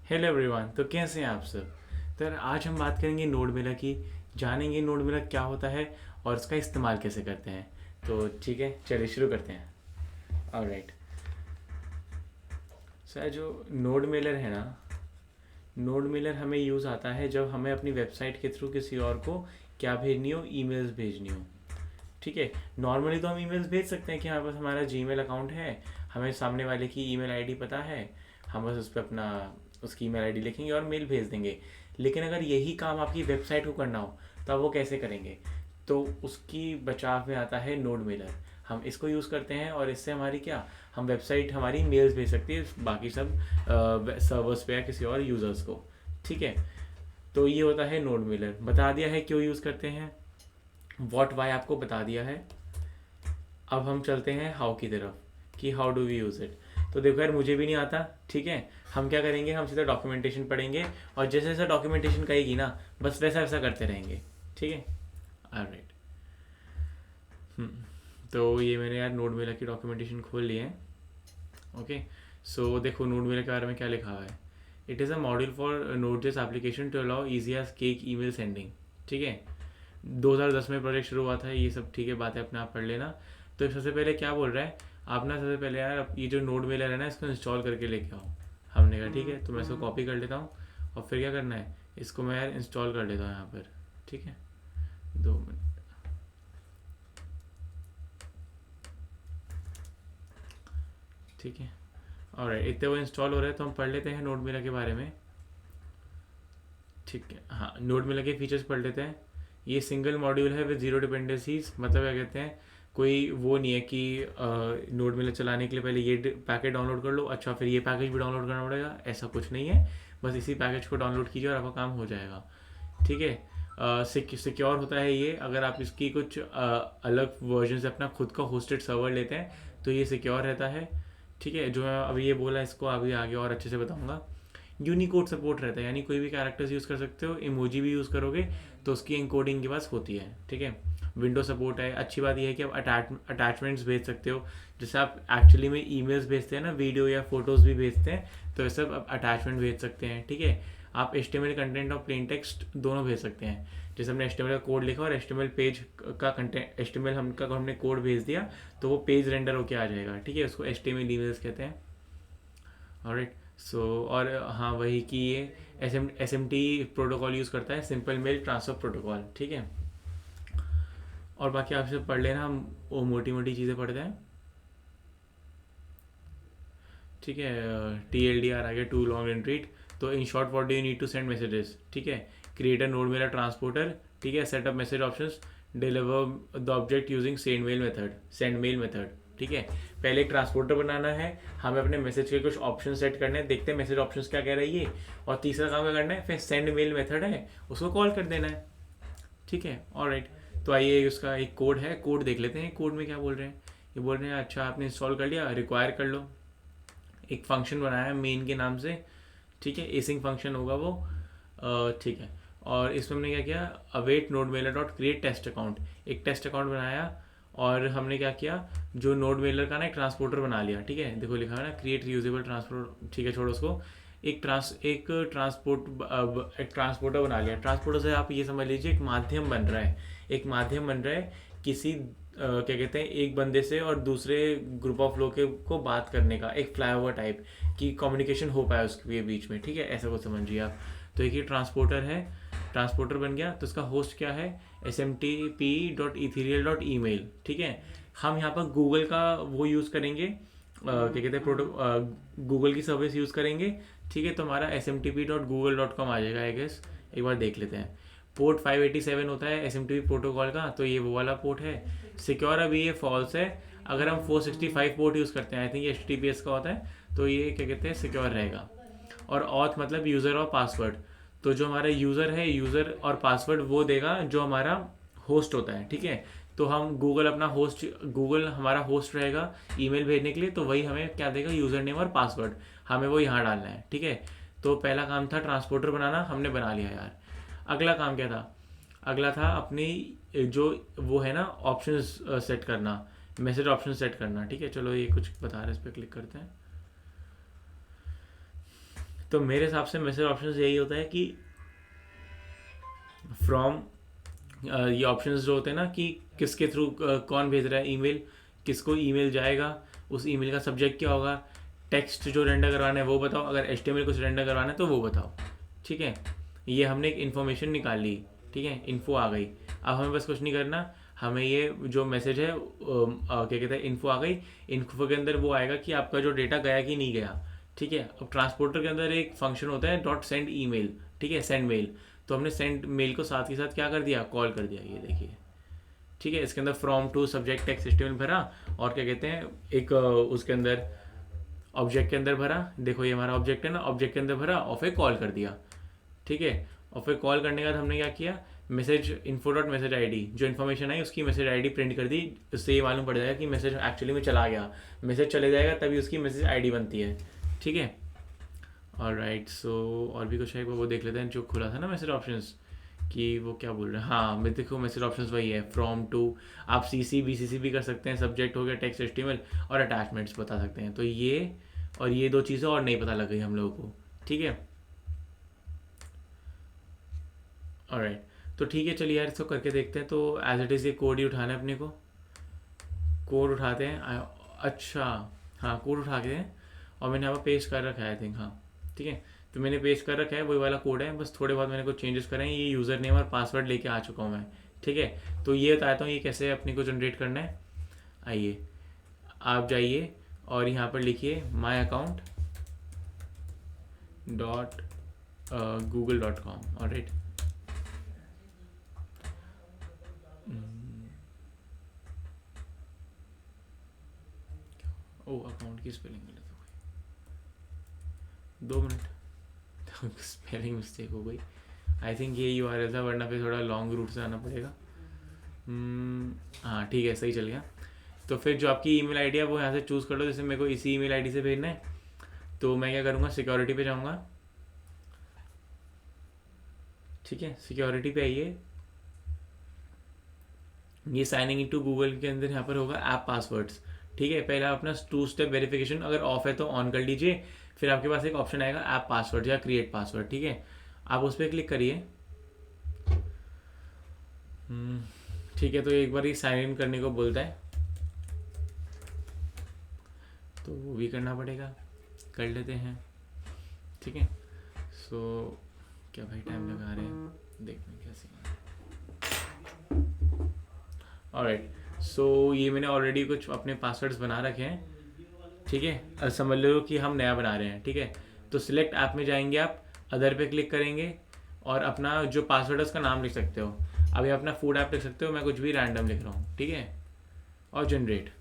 Hello everyone. तो कैसे हैं आप सब। तो यार आज हम बात करेंगे नोडमिलर की। जानेंगे नोडमिलर क्या होता है और उसका इस्तेमाल कैसे करते हैं। तो ठीक है, चलिए शुरू करते हैं। ऑलराइट। सर जो नोडमिलर है ना, नोडमिलर हमें यूज़ आता है जब हमें अपनी वेबसाइट के थ्रू किसी और को क्या भेजनी हो, ईमेल्स भेजनी हो। ठीक है। नॉर्मली तो हम ईमेल्स भेज सकते हैं कि हमारे पास हमारा जीमेल अकाउंट है, हमें सामने वाले की ईमेल आईडी पता है, हम बस उस पर अपना उसकी ईमेल आईडी लिखेंगे और मेल भेज देंगे। लेकिन अगर यही काम आपकी वेबसाइट को करना हो तो आप वो कैसे करेंगे। तो उसकी बचाव में आता है नोड मेलर। हम इसको यूज़ करते हैं और इससे हमारी क्या, हम वेबसाइट हमारी मेल्स भेज सकती है बाकी सब सर्वर्स पे या किसी और यूज़र्स को। ठीक है। तो ये होता है नोड मेलर। बता दिया है क्यों यूज़ करते हैं, वॉट वाई आपको बता दिया है। अब हम चलते हैं हाउ की तरफ कि how do we use it. तो देखो यार, मुझे भी नहीं आता। ठीक है। हम क्या करेंगे, हम सीधा डॉक्यूमेंटेशन पढ़ेंगे और जैसे जैसा डॉक्यूमेंटेशन कहेगी ना, बस वैसा वैसा करते रहेंगे। ठीक है। ऑलराइट। तो ये मैंने यार नोड मेला की डॉक्यूमेंटेशन खोल ली है। ओके। सो देखो नोड मेला के बारे में क्या लिखा हुआ है। It is a module for Node JS application to allow easy as cake email sending. ठीक है। 2010 में प्रोजेक्ट शुरू हुआ था ये सब। ठीक है, बातें अपने आप पढ़ लेना। तो सबसे पहले क्या बोल रहा है, आप ना सबसे पहले यार ये जो नोड मेलर है ना, इसको इंस्टॉल करके लेके आओ। हमने कहा ठीक है, तो मैं इसको कॉपी कर लेता हूँ और फिर क्या करना है, इसको मैं यार इंस्टॉल कर लेता हूँ यहाँ पर। ठीक है, 2 मिनट। ठीक है। और इतने वो इंस्टॉल हो रहे हैं तो हम पढ़ लेते हैं नोड मेलर के बारे में। ठीक है, हाँ, नोड मेलर के फीचर्स पढ़ लेते हैं। ये सिंगल मॉड्यूल है विद जीरो डिपेंडेंसीज। मतलब क्या कहते हैं, कोई वो नहीं है कि नोड मिलर चलाने के लिए पहले ये पैकेज डाउनलोड कर लो, अच्छा फिर ये पैकेज भी डाउनलोड करना पड़ेगा, ऐसा कुछ नहीं है। बस इसी पैकेज को डाउनलोड कीजिए और आपका काम हो जाएगा। ठीक है। सिक्योर होता है ये। अगर आप इसकी कुछ अलग वर्जन से अपना खुद का होस्टेड सर्वर लेते हैं तो ये सिक्योर रहता है। ठीक है। जो मैं अभी ये बोला इसको अभी आगे और अच्छे से बताऊंगा। यूनिकोड सपोर्ट रहता है, यानी कोई भी कैरेक्टर्स यूज़ कर सकते हो। इमोजी भी यूज़ करोगे तो उसकी एनकोडिंग के पास होती है। ठीक है। विंडो सपोर्ट है। अच्छी बात यह है कि आप अटैचमेंट्स भेज सकते हो। जैसे आप एक्चुअली में ईमेल्स भेजते हैं ना, वीडियो या फोटोज़ भी भेजते हैं, तो ये सब आप अटैचमेंट भेज सकते हैं। ठीक है। आप HTML कंटेंट और प्लेन टेक्स्ट दोनों भेज सकते हैं। जैसे हमने HTML का कोड लिखा और HTML पेज का कंटेंट, HTML हमने कोड भेज दिया तो वो पेज रेंडर होके आ जाएगा। ठीक है, उसको HTML ईमेल्स कहते हैं। ऑलराइट। सो और हाँ, वही कि ये SMT प्रोटोकॉल यूज़ करता है, सिंपल मेल ट्रांसफ़र प्रोटोकॉल। ठीक है। और बाकी आपसे पढ़ लेना, हम वो मोटी मोटी चीज़ें पढ़ते हैं। ठीक है। TLDR आ गया, टू लॉन्ग एंड रीड। तो in short what do you need to send messages. ठीक है। Create a node mail transporter. ठीक है। Setup message options, deliver the object using send mail method. ठीक है। पहले एक ट्रांसपोर्टर बनाना है, हमें अपने मैसेज के कुछ ऑप्शन सेट करने हैं, देखते हैं मैसेज ऑप्शंस क्या कह रही है। और तीसरा काम क्या करना है, फिर सेंड मेल मेथड है, उसको कॉल कर देना है। ठीक है। ऑलराइट। तो आइए उसका एक कोड है, कोड देख लेते हैं। कोड में क्या बोल रहे हैं, ये बोल रहे हैं अच्छा आपने इंस्टॉल कर लिया, रिक्वायर कर लो। एक फंक्शन बनाया है मेन के नाम से। ठीक है। एसिंग फंक्शन होगा वो। ठीक है। और इसमें हमने क्या किया, await node mailer dot create test account, एक टेस्ट अकाउंट बनाया। और हमने क्या किया, जो नोड मेलर का ना एक ट्रांसपोर्टर बना लिया। ठीक है, देखो लिखा है ना क्रिएट यूजेबल ट्रांसपोर्ट। ठीक है, छोड़ो उसको। एक ट्रांसपोर्टर बना लिया। ट्रांसपोर्टर से आप ये समझ लीजिए एक माध्यम बन रहा है। एक माध्यम बन रहा है किसी क्या कहते हैं, एक बंदे से और दूसरे ग्रुप ऑफ लोग के को बात करने का, एक फ्लाईओवर टाइप की कम्युनिकेशन हो पाए उसके बीच में। ठीक है, ऐसा कुछ समझिए आप। तो एक ये ट्रांसपोर्टर है, ट्रांसपोर्टर बन गया। तो इसका होस्ट क्या है, smtp.ethereal.email। ठीक है। हम यहाँ पर गूगल का वो यूज़ करेंगे, क्या कहते हैं, गूगल की सर्विस यूज़ करेंगे। ठीक है। तो हमारा smtp.google.com आ जाएगा आई गेस। एक बार देख लेते हैं। पोर्ट 587 होता है SMTP प्रोटोकॉल का, तो ये वो वाला पोर्ट है। सिक्योर अभी ये फॉल्स है। अगर हम 465 पोर्ट यूज़ करते हैं, आई थिंक ये HTTPS का होता है, तो ये क्या कहते हैं सिक्योर रहेगा। और ऑथ मतलब यूज़र और पासवर्ड। तो जो हमारा यूज़र है, यूज़र और पासवर्ड वो देगा जो हमारा होस्ट होता है। ठीक है। तो हम गूगल अपना होस्ट, गूगल हमारा होस्ट रहेगा ईमेल भेजने के लिए, तो वही हमें क्या देगा, यूज़र नेम और पासवर्ड, हमें वो यहाँ डालना है। ठीक है। तो पहला काम था ट्रांसपोर्टर बनाना, हमने बना लिया यार। अगला काम क्या था, अगला था अपनी जो वो है ना ऑप्शंस सेट करना, मैसेज ऑप्शन सेट करना। ठीक है, चलो ये कुछ बता रहे हैं, इस पर क्लिक करते हैं। तो मेरे हिसाब से मैसेज ऑप्शन यही होता है कि फ्रॉम, ये ऑप्शंस जो होते हैं ना कि किसके थ्रू कौन भेज रहा है ईमेल, किसको ईमेल जाएगा, उस ईमेल का सब्जेक्ट क्या होगा, टेक्स्ट जो रेंडर करवाना है वो बताओ, अगर एचटीएमएल कुछ रेंडर करवाना है तो वो बताओ। ठीक है, ये हमने एक इन्फॉर्मेशन निकाल ली। ठीक है, इन्फो आ गई। अब हमें बस कुछ नहीं करना, हमें ये जो मैसेज है क्या कहते हैं, इन्फो आ गई। इन्फो के अंदर वो आएगा कि आपका जो डेटा गया कि नहीं गया। ठीक है, अब ट्रांसपोर्टर के अंदर एक फंक्शन होता है डॉट सेंड ईमेल। ठीक है, सेंड मेल। तो हमने सेंड मेल को साथ के साथ क्या कर दिया, कॉल कर दिया, ये देखिए। ठीक है, इसके अंदर from to subject text HTML भरा, और क्या कहते हैं एक उसके अंदर ऑब्जेक्ट के अंदर भरा। देखो ये हमारा ऑब्जेक्ट है ना, ऑब्जेक्ट के अंदर भरा और फिर कॉल कर दिया। ठीक है, और फिर कॉल करने के बाद हमने क्या किया, message info dot message I D, जो इन्फॉर्मेशन आई उसकी मैसेज आई डी प्रिंट कर दी। उससे ये मालूम पड़ जाएगा कि मैसेज एक्चुअली में चला गया। मैसेज चले जाएगा तभी उसकी मैसेज आई डी बनती है। ठीक है, ऑलराइट। सो और भी कुछ है वो देख लेते हैं जो खुला था ना मैसेज ऑप्शंस, कि वो क्या बोल रहे हैं। हाँ, मैं देखो मैसेज ऑप्शंस वही है, फ्रॉम टू, आप सीसी बीसीसी भी कर सकते हैं, सब्जेक्ट हो गया टेक्स्ट एचटीएमएल, और अटैचमेंट्स बता सकते हैं। तो ये और ये दो चीज़ें और नहीं पता लग गई हम लोगों को। ठीक है, ऑलराइट। तो ठीक है, चलिए यार इसको करके देखते हैं। तो एज इट इज़ ये कोड ही उठाना है अपने को, कोड उठाते हैं। अच्छा, हाँ कोड उठा के हैं, और मैंने यहाँ पर पेस्ट कर रखा है आई थिंक। हाँ ठीक है, तो मैंने पेस्ट कर रखा है, वही वाला कोड है, बस थोड़े बहुत मैंने कुछ चेंजेस करे हैं। ये यूज़र नेम और पासवर्ड लेके आ चुका हूँ मैं। ठीक है, तो ये बताता हूँ ये कैसे अपने को जनरेट करना है। आइए आप जाइए और यहाँ पर लिखिए my account dot google.com। Alright, O account की स्पेलिंग गलत हो गई, 2 मिनट। स्पेलिंग मिस्टेक हो गई। आई थिंक ये यूआरएल था, वरना फिर थोड़ा लॉन्ग रूट से आना पड़ेगा। हाँ ठीक है, सही चल गया। तो फिर जो आपकी ईमेल आईडी है वो यहाँ से चूज़ कर लो। जैसे मेरे को इसी ईमेल आईडी से भेजना है, तो मैं क्या करूँगा, सिक्योरिटी पे जाऊँगा। ठीक है, सिक्योरिटी पे आइए, ये साइनिंग इनटू गूगल के अंदर यहाँ पर होगा ऐप पासवर्ड्स। ठीक है, पहला अपना 2 स्टेप वेरिफिकेशन अगर ऑफ है तो ऑन कर लीजिए। फिर आपके पास एक ऑप्शन आएगा ऐप पासवर्ड या क्रिएट पासवर्ड। ठीक है, आप उस पर क्लिक करिए। ठीक है, तो एक बार ही साइन इन करने को बोलता है, तो वो भी करना पड़ेगा, कर लेते हैं। ठीक है, सो क्या भाई टाइम लगा रहे हैं, देखते हैं कैसे। ऑलराइट, सो ये मैंने ऑलरेडी कुछ अपने पासवर्ड्स बना रखे हैं। ठीक है, समझ लो कि हम नया बना रहे हैं। ठीक है, तो सिलेक्ट ऐप में जाएंगे आप, अदर पे क्लिक करेंगे, और अपना जो पासवर्ड है उसका नाम लिख सकते हो। अभी अपना फूड ऐप लिख सकते हो, मैं कुछ भी रैंडम लिख रहा हूँ। ठीक है, और जनरेट।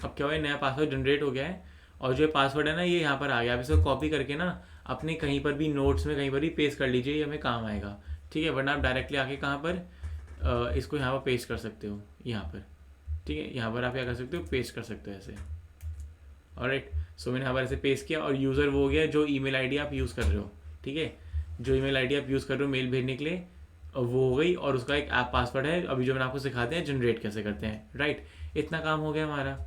अब क्या हुआ, नया पासवर्ड जनरेट हो गया है, और जो पासवर्ड है ना ये यहाँ पर आ गया। आप इसको कॉपी करके ना अपने कहीं पर भी नोट्स में कहीं पर भी पेस्ट कर लीजिए, ये हमें काम आएगा। ठीक है, वरना आप डायरेक्टली आके कहाँ पर इसको यहाँ पर पेस्ट कर सकते हो, यहाँ पर। ठीक है, यहाँ पर आप क्या कर सकते हो, पेस्ट कर सकते हो ऐसे। ऑलराइट, सो मैंने यहाँ पर ऐसे पेस्ट किया, और यूज़र वो हो गया जो ईमेल आईडी आप यूज़ कर रहे हो। ठीक है, जो ईमेल आईडी आप यूज़ कर रहे हो मेल भेजने के लिए, वो हो गई, और उसका एक ऐप पासवर्ड है अभी जो मैंने आपको सिखाते हैं जनरेट कैसे करते हैं। राइट, इतना काम हो गया हमारा।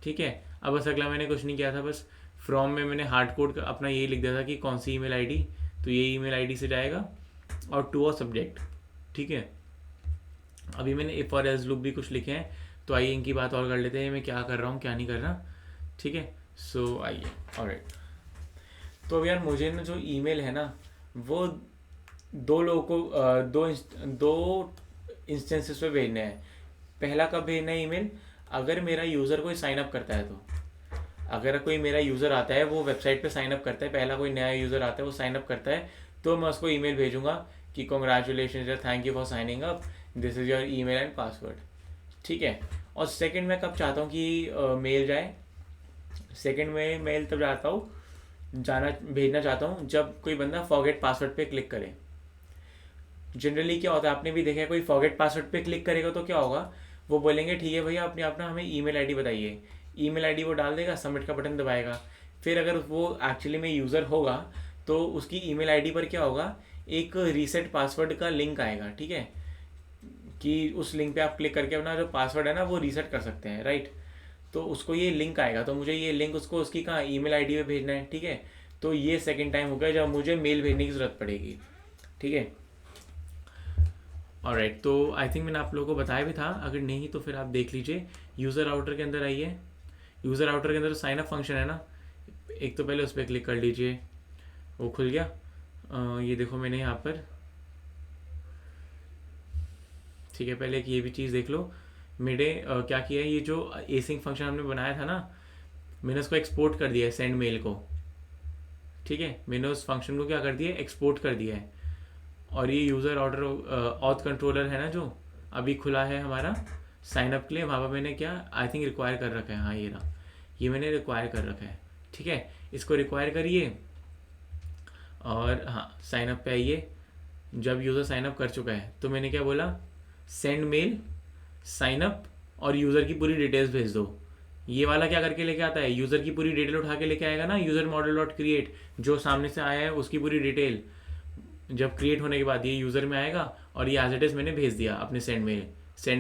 ठीक है, अब बस अगला मैंने कुछ नहीं किया था, बस फ्रॉम में मैंने हार्ड कोड अपना यही लिख दिया था कि कौन सी ईमेल आईडी, तो ये ईमेल आईडी से जाएगा, और टू और सब्जेक्ट। ठीक है, अभी मैंने इफ और एल्स लूप भी कुछ लिखे हैं, तो आइए इनकी बात और कर लेते हैं, मैं क्या कर रहा हूँ क्या नहीं कर रहा। ठीक है, सो आइए। ऑलराइट, तो अब यार मुझे ना जो ईमेल है ना वो दो लोगों को दो इंस्टेंसेस पे भेजने हैं। पहला कब भेजना है ईमेल, अगर मेरा यूज़र कोई साइन अप करता है तो। अगर कोई मेरा यूज़र आता है वो वेबसाइट पे साइन अप करता है, पहला कोई नया यूज़र आता है वो साइन अप करता है, तो मैं उसको ईमेल भेजूंगा कि कॉन्ग्रेचुलेशन या thank you for signing up, this is your email and password. ठीक है, और सेकंड मैं कब चाहता हूँ कि मेल जाए, सेकंड में मेल तब भेजना चाहता हूँ जब कोई बंदा फॉरगेट पासवर्ड पे क्लिक करे। जनरली क्या होता है, आपने भी देखा है, कोई फॉरगेट पासवर्ड पे क्लिक करेगा तो क्या होगा, वो बोलेंगे ठीक है भैया अपने अपना हमें ईमेल आईडी बताइए। ईमेल आईडी वो डाल देगा, सबमिट का बटन दबाएगा। फिर अगर वो एक्चुअली में यूज़र होगा तो उसकी ईमेल आईडी पर क्या होगा, एक रीसेट पासवर्ड का लिंक आएगा। ठीक है, कि उस लिंक पे आप क्लिक करके अपना जो पासवर्ड है ना वो रीसेट कर सकते हैं। राइट, तो उसको ये लिंक आएगा, तो मुझे ये लिंक उसको उसकी कहाँ ईमेल आईडी पे भेजना है। ठीक है, तो ये सेकंड टाइम होगा जब मुझे मेल भेजने की ज़रूरत पड़ेगी, ठीक है। ऑलराइट, तो आई थिंक मैंने आप लोगों को बताया भी था, अगर नहीं तो फिर आप देख लीजिए। यूज़र राउटर के अंदर आइए, यूज़र राउटर के अंदर साइन अप फंक्शन है ना, एक तो पहले उस पर क्लिक कर लीजिए, वो खुल गया। ये देखो मैंने यहाँ पर, ठीक है, पहले एक ये भी चीज़ देख लो। मैंने क्या किया है, ये जो एसिंक फंक्शन हमने बनाया था ना, मैंने उसको एक्सपोर्ट कर दिया है सेंड मेल को, ठीक है। मैंने उस फंक्शन को क्या कर दिया है, एक्सपोर्ट कर दिया है। और ये यूज़र ऑर्डर ऑथ कंट्रोलर है ना जो अभी खुला है हमारा साइन अप के लिए, वहाँ पर मैंने क्या आई थिंक रिक्वायर कर रखा है, हाँ ये रहा, ये मैंने रिक्वायर कर रखा है, ठीक है। इसको रिक्वायर करिए और हाँ साइन अप पे आइए। जब यूज़र साइन अप कर चुका है तो मैंने क्या बोला, सेंड मेल साइन अप और यूज़र की पूरी डिटेल्स भेज दो। ये वाला क्या करके लेके आता है, यूज़र की पूरी डिटेल उठा के लेके आएगा ना, यूज़र मॉडल डॉट क्रिएट, जो सामने से आया है उसकी पूरी डिटेल जब क्रिएट होने के बाद ये यूज़र में आएगा, और ये एज इट इज़ मैंने भेज दिया अपने सेंड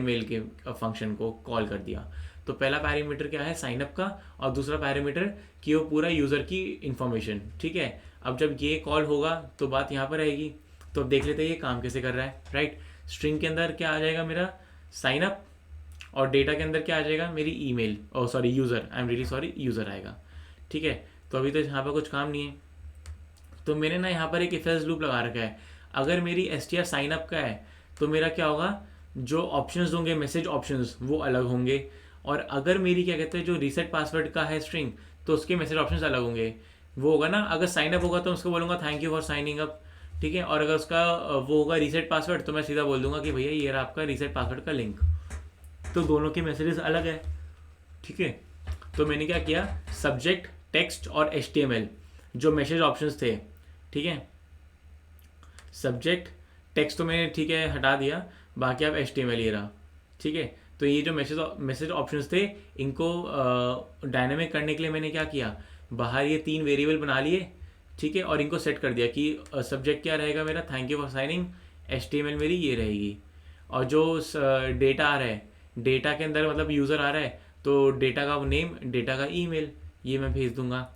मेल के फंक्शन को कॉल कर दिया। तो पहला पैरामीटर क्या है साइन अप का, और दूसरा पैरामीटर कि वो पूरा यूज़र की इंफॉर्मेशन, ठीक है। अब जब ये कॉल होगा तो बात यहाँ पर आएगी, तो अब देख लेते हैं ये काम कैसे कर रहा है, राइट। स्ट्रिंग के अंदर क्या आ जाएगा मेरा, साइन अप, और डेटा के अंदर क्या आ जाएगा, मेरी email, oh sorry user, I am really sorry, user आएगा, ठीक है। तो अभी तो यहाँ पर कुछ काम नहीं है, तो मैंने ना यहाँ पर एक इफ एल्स लूप लगा रखा है। अगर मेरी S T R sign up का है तो मेरा क्या होगा, जो ऑप्शंस होंगे मैसेज ऑप्शंस वो अलग होंगे, और अगर मेरी क्या कहते हैं जो रीसेट पासवर्ड का है स्ट्रिंग, तो उसके मैसेज ऑप्शंस अलग होंगे। वो होगा ना, अगर साइन अप होगा तो उसको बोलूँगा thank you for signing up, ठीक है। और अगर उसका वो होगा रीसेट पासवर्ड, तो मैं सीधा बोल दूंगा कि भैया ये रहा आपका रीसेट पासवर्ड का लिंक। तो दोनों के मैसेजेस अलग है, ठीक है। तो मैंने क्या किया, सब्जेक्ट टेक्स्ट और HTML जो मैसेज ऑप्शंस थे, ठीक है, सब्जेक्ट टेक्स्ट तो मैंने ठीक है हटा दिया, बाकी आप HTML ये रहा, ठीक है। तो ये जो मैसेज ऑप्शंस थे, इनको डायनेमिक करने के लिए मैंने क्या किया, बाहर ये 3 वेरिएबल बना लिए, ठीक है, और इनको सेट कर दिया कि सब्जेक्ट क्या रहेगा मेरा thank you for signing, HTML मेरी ये रहेगी, और जो डेटा आ रहा है, डेटा के अंदर मतलब यूज़र आ रहा है, तो डेटा का नेम, डेटा का ईमेल, ये मैं भेज दूंगा।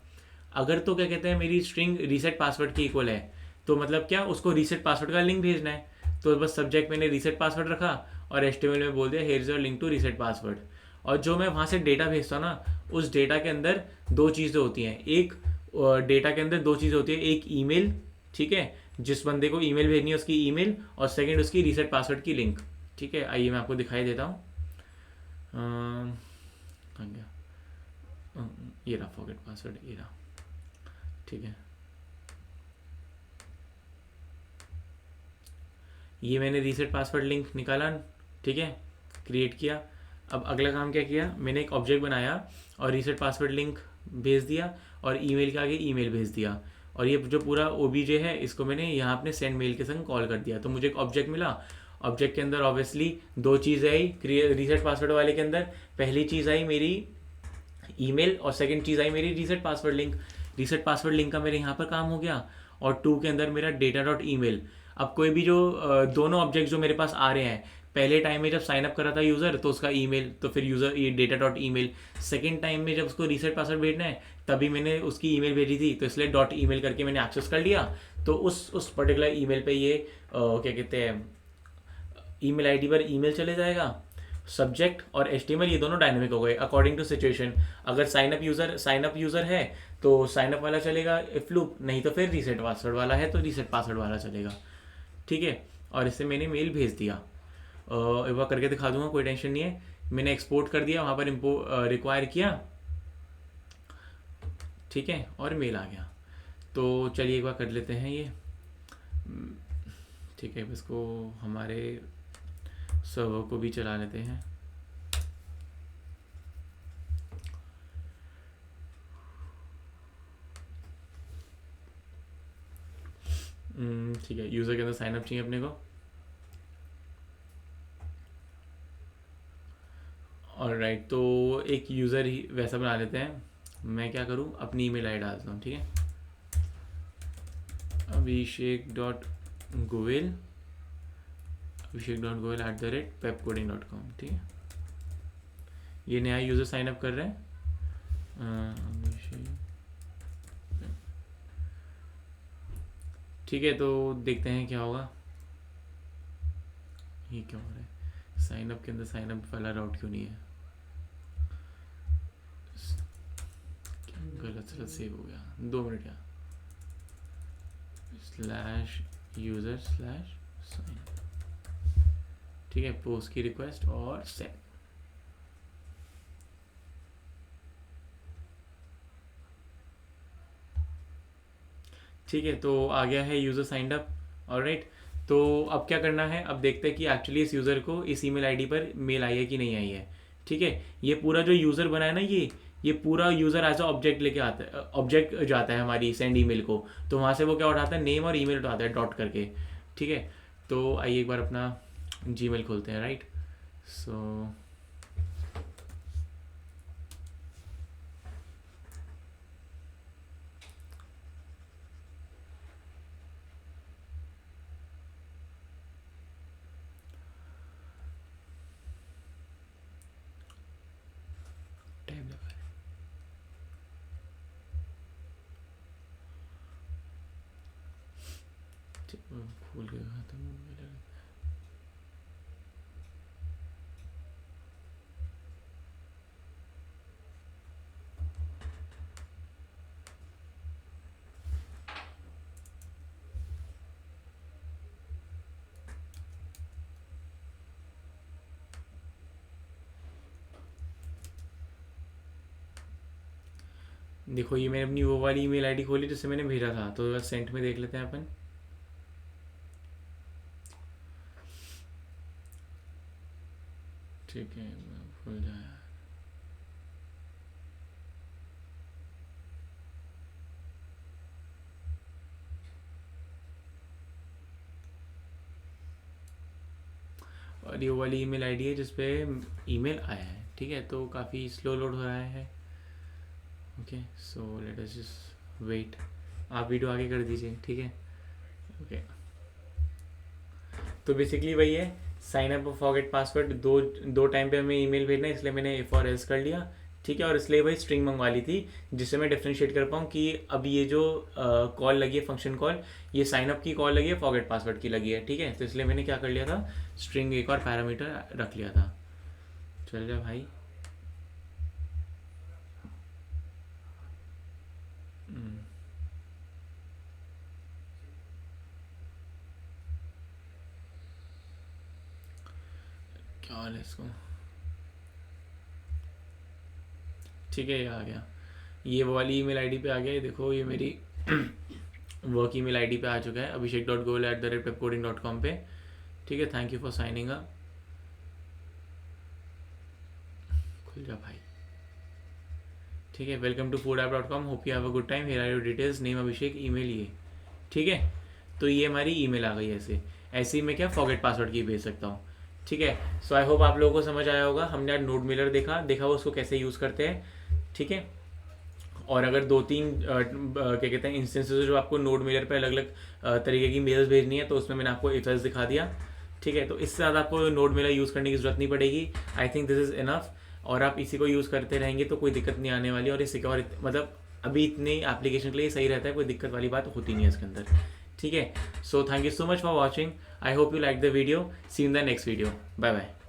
अगर तो क्या कहते हैं मेरी स्ट्रिंग रीसेट पासवर्ड की इक्वल है, तो मतलब क्या उसको रीसेट पासवर्ड का लिंक भेजना है, तो बस सब्जेक्ट मैंने रीसेट पासवर्ड रखा और HTML में बोल दिया here is your link to reset password. और जो मैं वहाँ से डेटा भेजता हूँ ना, उस डेटा के अंदर 2 चीज़ें होती हैं, एक डेटा के अंदर 2 चीज़ें होती है, एक ईमेल, ठीक है, जिस बंदे को ईमेल भेजनी है उसकी ईमेल, और सेकंड उसकी रीसेट पासवर्ड की लिंक, ठीक है। आइए मैं आपको दिखाई देता हूँ, कहाँ गया, ये रहा फॉरगेट पासवर्ड, ये रहा, ठीक है। ये मैंने रीसेट पासवर्ड लिंक निकाला, ठीक है, क्रिएट किया। अब अगला काम क्या किया, मैंने एक ऑब्जेक्ट बनाया और रीसेट पासवर्ड लिंक भेज दिया, और ईमेल के आगे ईमेल भेज दिया, और ये जो पूरा OBJ है इसको मैंने यहाँ अपने सेंड मेल के संग कॉल कर दिया, तो मुझे एक ऑब्जेक्ट मिला। ऑब्जेक्ट के अंदर ऑब्वियसली 2 चीज़ें आई, रीसेट पासवर्ड वाले के अंदर पहली चीज़ आई मेरी ईमेल, और सेकंड चीज़ आई मेरी reset password link. Reset password link का मेरे यहाँ पर काम हो गया, और 2 के अंदर मेरा डेटा डॉट ईमेल। अब कोई भी जो दोनों ऑब्जेक्ट जो मेरे पास आ रहे हैं, पहले टाइम में जब साइन अप कर रहा था यूज़र तो उसका ईमेल, तो फिर यूज़र ये data dot email. Second time में जब उसको रीसेट पासवर्ड भेजना है तभी मैंने उसकी ईमेल भेजी थी, तो इसलिए डॉट ईमेल करके मैंने एक्सेस कर लिया, तो उस पर्टिकुलर ईमेल पे ये क्या कहते हैं ईमेल आईडी पर ईमेल चले जाएगा। सब्जेक्ट और HTML ये दोनों डायनेमिक हो गए अकॉर्डिंग टू सिचुएशन। अगर साइन अप यूज़र है तो साइन अप वाला चलेगा इफ लूप, नहीं तो फिर रीसेट पासवर्ड वाला है तो रीसेट पासवर्ड वाला चलेगा, ठीक है। और इससे मैंने मेल भेज दिया, एक बार करके दिखा दूंगा, कोई टेंशन नहीं है। मैंने एक्सपोर्ट कर दिया, वहाँ पर रिक्वायर किया, ठीक है, और मेल आ गया। तो चलिए एक बार कर लेते हैं ये, ठीक है, इसको हमारे सर्वर को भी चला लेते हैं। ठीक है, यूज़र के अंदर साइन अप चाहिए अपने को, और राइट, तो एक यूज़र ही वैसा बना लेते हैं। मैं क्या करूँ, अपनी ईमेल आई डालता हूँ, ठीक है, abhishek.goel abhishek.goel@pepcoding.com, ठीक है। ये नया यूज़र साइन अप कर रहे हैं, अभिषेक ठीक है, तो देखते हैं क्या होगा। ये क्या हो रहा है, साइन अप के अंदर साइन अप वाला राउट क्यों नहीं है, गलत से सेव हो गया। 2 मिनट यार, स्लैश यूज़र स्लैश साइन, ठीक है, पोस्ट की रिक्वेस्ट और सेंड। ठीक है, तो आ गया है यूज़र साइंड अप। ऑलराइट, तो अब क्या करना है, अब देखते हैं कि एक्चुअली इस यूज़र को इस ईमेल आईडी पर मेल आई है कि नहीं आई है। ठीक है, ये पूरा जो यूज़र बना है ना, ये पूरा यूज़र एज अ ऑब्जेक्ट लेके आता है, ऑब्जेक्ट जाता है हमारी सेंड ईमेल को, तो वहाँ से वो क्या उठाता है, नेम और ईमेल उठाता है डॉट करके। ठीक है, तो आइए एक बार अपना जीमेल खोलते हैं। राइट, सो टाइम लगा है। खोल के देखो, ये मैंने अपनी वो वाली ईमेल आईडी खोली जिससे मैंने भेजा था, तो सेंट में देख लेते हैं अपन। ठीक है, भूल जाए। और ये वाली ईमेल आईडी है जिस पे ईमेल आया है। ठीक है, तो काफ़ी स्लो लोड हो रहा है। Okay, so let us just wait. आप वीडियो आगे कर दीजिए। ठीक है, ओके। तो बेसिकली वही है, साइन अप और फॉरगेट पासवर्ड, दो टाइम पे हमें ईमेल भेजना है, इसलिए मैंने इफ और एल्स कर लिया। ठीक है, और इसलिए वही स्ट्रिंग मंगवा ली थी जिससे मैं डिफ्रेंशिएट कर पाऊँ कि अब ये जो कॉल लगी है, फंक्शन कॉल, ये साइन अप की कॉल लगी है, फॉरगेट पासवर्ड की लगी है। ठीक है, तो इसलिए मैंने क्या कर लिया था, स्ट्रिंग एक और पैरामीटर रख लिया था। चल जा भाई। क्या हाल है इसको। ठीक है, ये आ गया, ये वो वाली ईमेल आईडी पे आ गया। ये देखो, ये मेरी वर्क ईमेल आईडी पे आ चुका है, abhishek.goel@webcoding.com पे। ठीक है, thank you for signing up. खुल जा भाई। ठीक है, welcome to foodapp.com, hope you have a good time, here are your details, name Abhishek, email ये। ठीक है, तो ये हमारी ईमेल आ गई। ऐसे ऐसे ही मैं क्या फॉरगेट पासवर्ड की भेज सकता हूँ। ठीक है, सो आई होप आप लोगों को समझ आया होगा। हमने आज नोड मिलर देखा वो उसको कैसे यूज़ करते हैं। ठीक है, और अगर 2-3 क्या कहते हैं इंस्टेंसेस जो आपको नोड मेलर पे अलग अलग तरीके की मेल्स भेजनी है, तो उसमें मैंने आपको इफ एल्स दिखा दिया। ठीक है, तो इससे ज़्यादा आपको नोड मेलर यूज़ करने की ज़रूरत नहीं पड़ेगी। I think this is enough, और आप इसी को यूज़ करते रहेंगे तो कोई दिक्कत नहीं आने वाली। और ये सिक्योर, मतलब अभी इतनी एप्लीकेशन के लिए सही रहता है, कोई दिक्कत वाली बात होती नहीं है इसके अंदर। ठीक है, सो thank you so much for watching, I hope you like the video, see in the next video, bye bye.